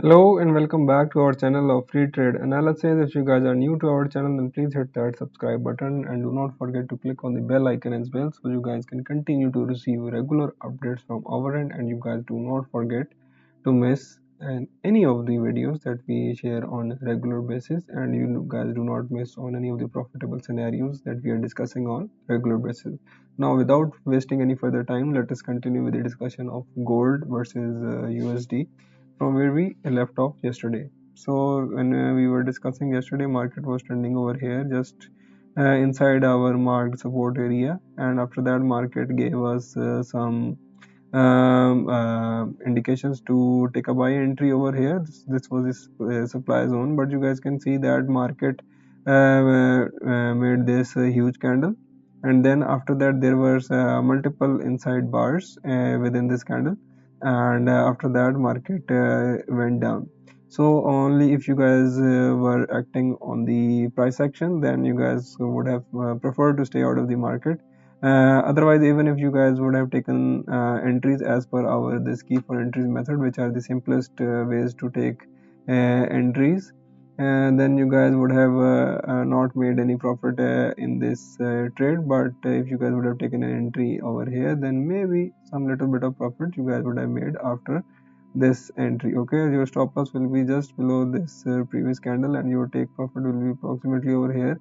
Hello and welcome back to our channel of free trade analysis. If you guys are new to our channel, then please hit that subscribe button and do not forget to click on the bell icon as well so you guys can continue to receive regular updates from our end, and you guys do not forget to miss any of the videos that we share on a regular basis, and you guys do not miss on any of the profitable scenarios that we are discussing on regular basis. Now, without wasting any further time, let us continue with the discussion of gold versus USD from where we left off yesterday. So when we were discussing yesterday, market was trending over here just inside our marked support area, and after that market gave us some indications to take a buy entry over here. This was this supply zone, but you guys can see that market made this huge candle, and then after that there was multiple inside bars within this candle, and after that market went down. So only if you guys were acting on the price action, then you guys would have preferred to stay out of the market. Otherwise, even if you guys would have taken entries as per our this key for entries method, which are the simplest ways to take entries, and then you guys would have not made any profit in this trade. But if you guys would have taken an entry over here, then maybe some little bit of profit you guys would have made after this entry. Okay, your stop loss will be just below this previous candle, and your take profit will be approximately over here,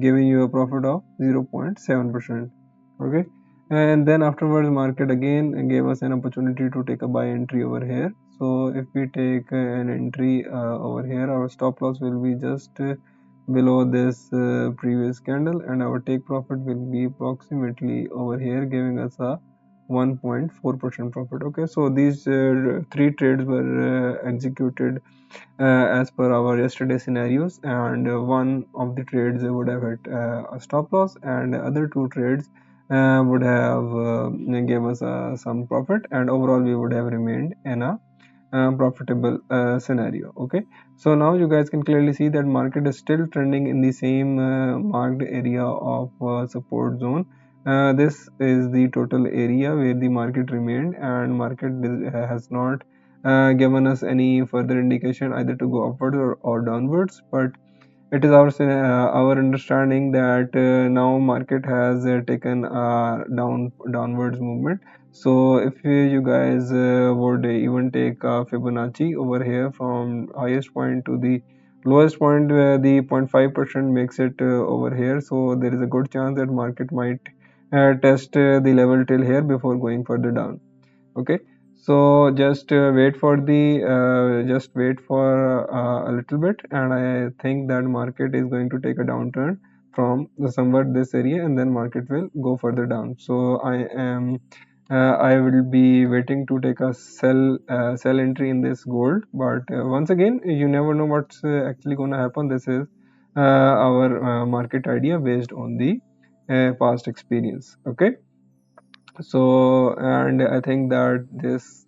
giving you a profit of 0.7%. Okay, and then afterwards market again gave us an opportunity to take a buy entry over here. So if we take an entry over here, our stop loss will be just below this previous candle, and our take profit will be approximately over here, giving us a 1.4% profit. Okay, so these three trades were executed as per our yesterday scenarios, and one of the trades would have hit a stop loss, and other two trades would have gave us some profit, and overall we would have remained in a profitable scenario. Okay, so now you guys can clearly see that market is still trending in the same marked area of support zone. This is the total area where the market remained, and market has not given us any further indication either to go upwards or downwards. But it is our understanding that now market has taken a downwards movement. So if you guys would even take Fibonacci over here from highest point to the lowest point, where the 0.5% makes it over here, so there is a good chance that market might test the level till here before going further down. Okay, so just wait for a little bit, and I think that market is going to take a downturn from somewhat this area, and then market will go further down. So I will be waiting to take a sell entry in this gold. But once again, you never know what's actually going to happen. This is our market idea based on the past experience. Okay, so and I think that this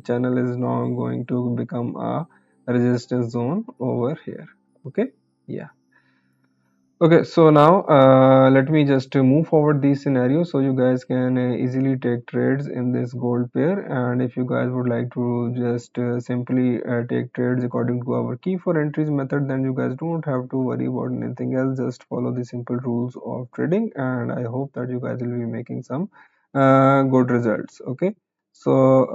channel is now going to become a resistance zone over here. Okay, yeah. Okay, so now let me just move forward these scenarios so you guys can easily take trades in this gold pair. And if you guys would like to just simply take trades according to our key for entries method, then you guys don't have to worry about anything else. Just follow the simple rules of trading, and I hope that you guys will be making some good results. Okay, so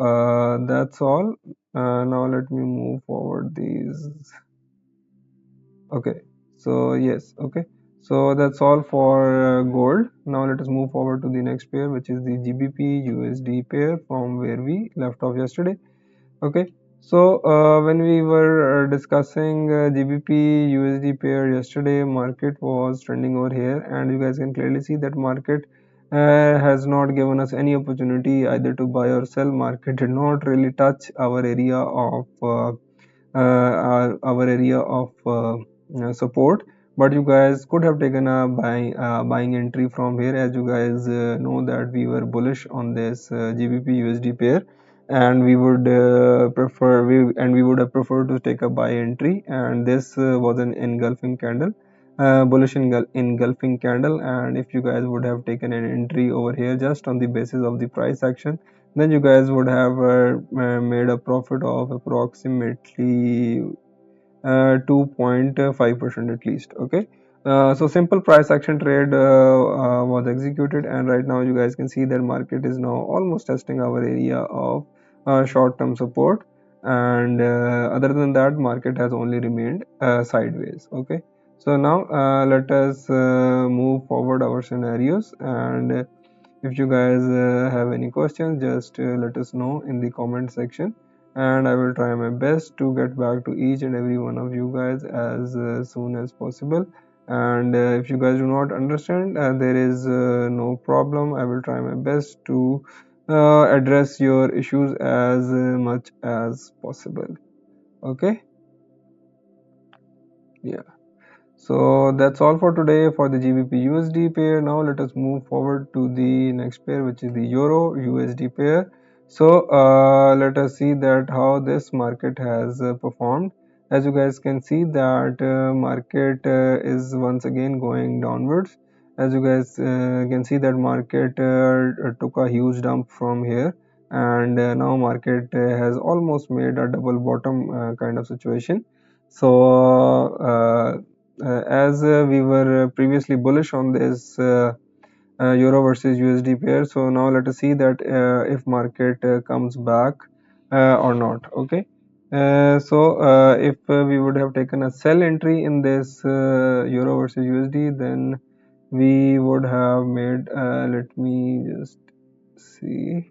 that's all. Now let me move forward these. Okay, so yes, okay, so that's all for gold. Now let us move forward to the next pair, which is the GBP USD pair from where we left off yesterday. Okay, so when we were discussing GBP USD pair yesterday, market was trending over here, and you guys can clearly see that market has not given us any opportunity either to buy or sell. Market did not really touch our area of support, but you guys could have taken a buying entry from here, as you guys know that we were bullish on this GBP USD pair, and we would we would have preferred to take a buy entry, and this was an engulfing candle, bullish engulfing candle. And if you guys would have taken an entry over here just on the basis of the price action, then you guys would have made a profit of approximately 2.5% at least. Okay, so simple price action trade was executed, and right now you guys can see that market is now almost testing our area of short-term support, and other than that market has only remained sideways. Okay, so now let us move forward our scenarios, and if you guys have any questions, just let us know in the comment section, and I will try my best to get back to each and every one of you guys as soon as possible. And if you guys do not understand, there is no problem. I will try my best to address your issues as much as possible. Okay, yeah. So that's all for today for the GBP USD pair. Now let us move forward to the next pair, which is the Euro USD pair. So let us see that how this market has performed. As you guys can see that market is once again going downwards. As you guys can see that market took a huge dump from here, and now market has almost made a double bottom kind of situation. So as we were previously bullish on this euro versus USD pair, so now let us see that if market comes back or not. Okay, so if we would have taken a sell entry in this euro versus USD, then we would have made let me just see,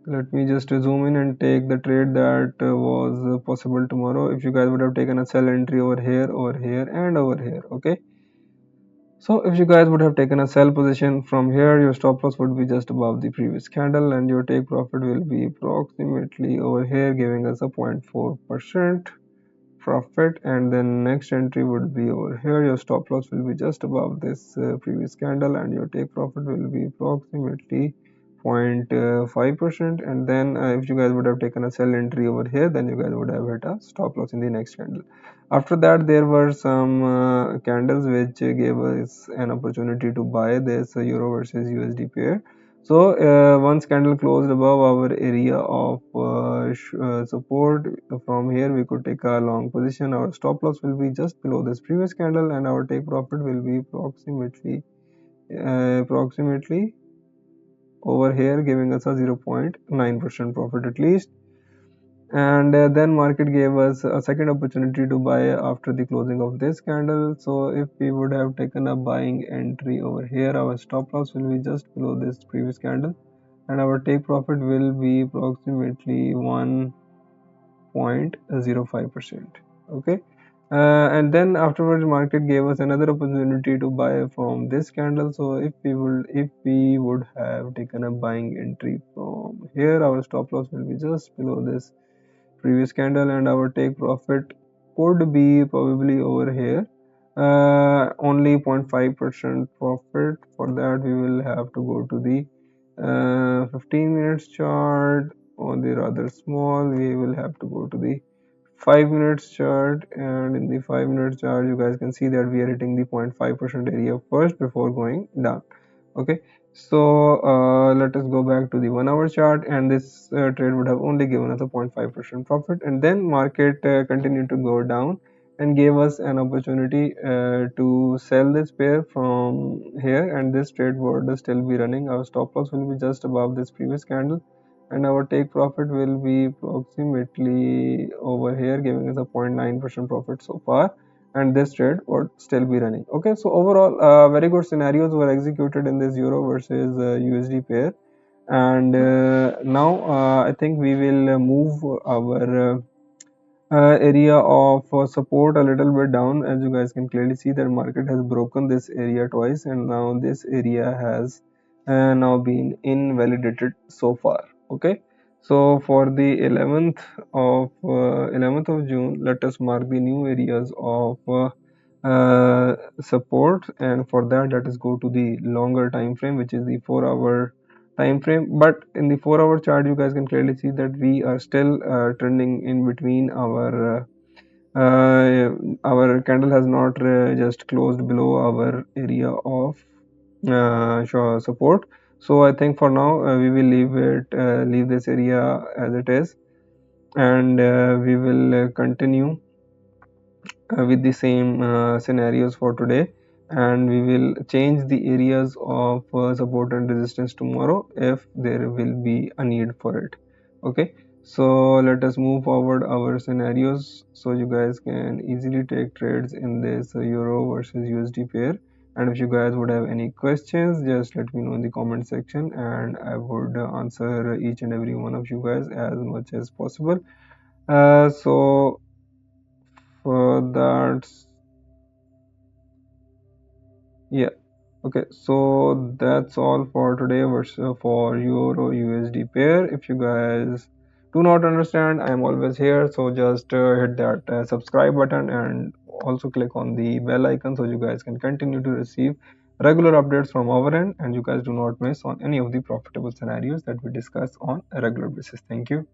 let me just zoom in and take the trade that was possible tomorrow. If you guys would have taken a sell entry over here, and over here. Okay, so if you guys would have taken a sell position from here, your stop loss would be just above the previous candle, and your take profit will be approximately over here, giving us a 0.4% profit. And then next entry would be over here, your stop loss will be just above this previous candle, and your take profit will be approximately 0.5%. And then if you guys would have taken a sell entry over here, then you guys would have hit a stop loss in the next candle. After that, there were some candles which gave us an opportunity to buy this euro versus USD pair. So once candle closed above our area of support, from here we could take a long position. Our stop loss will be just below this previous candle, and our take profit will be approximately over here, giving us a 0.9% profit at least. And then market gave us a second opportunity to buy after the closing of this candle. So if we would have taken a buying entry over here, our stop loss will be just below this previous candle, and our take profit will be approximately 1.05%. Okay, and then afterwards market gave us another opportunity to buy from this candle. So if we would have taken a buying entry from here, our stop loss will be just below this previous candle, and our take profit could be probably over here, only 0.5% profit. For that we will have to go to the 15 minutes chart, or the rather small, we will have to go to the 5 minutes chart. And in the 5 minutes chart you guys can see that we are hitting the 0.5% area first before going down. Okay, so let us go back to the 1 hour chart, and this trade would have only given us a 0.5% profit, and then market continued to go down and gave us an opportunity to sell this pair from here, and this trade would still be running. Our stop loss will be just above this previous candle, and our take profit will be approximately over here, giving us a 0.9% profit so far, and this trade would still be running. Okay, so overall very good scenarios were executed in this euro versus USD pair. And now I think we will move our area of support a little bit down. As you guys can clearly see that market has broken this area twice, and now this area has now been invalidated so far. Okay, so for the 11th of June, let us mark the new areas of support, and for that let us go to the longer time frame, which is the 4 hour time frame. But in the 4 hour chart you guys can clearly see that we are still trending in between. Our candle has not just closed below our area of support. So I think for now we will leave this area as it is, and we will continue with the same scenarios for today, and we will change the areas of support and resistance tomorrow if there will be a need for it. Okay, so let us move forward our scenarios so you guys can easily take trades in this euro versus USD pair. And if you guys would have any questions, just let me know in the comment section, and I would answer each and every one of you guys as much as possible. So for that, yeah. Okay, so that's all for today for Euro USD pair. If you guys do not understand, I am always here. So just hit that subscribe button and also click on the bell icon so you guys can continue to receive regular updates from our end, and you guys do not miss on any of the profitable scenarios that we discuss on a regular basis. Thank you.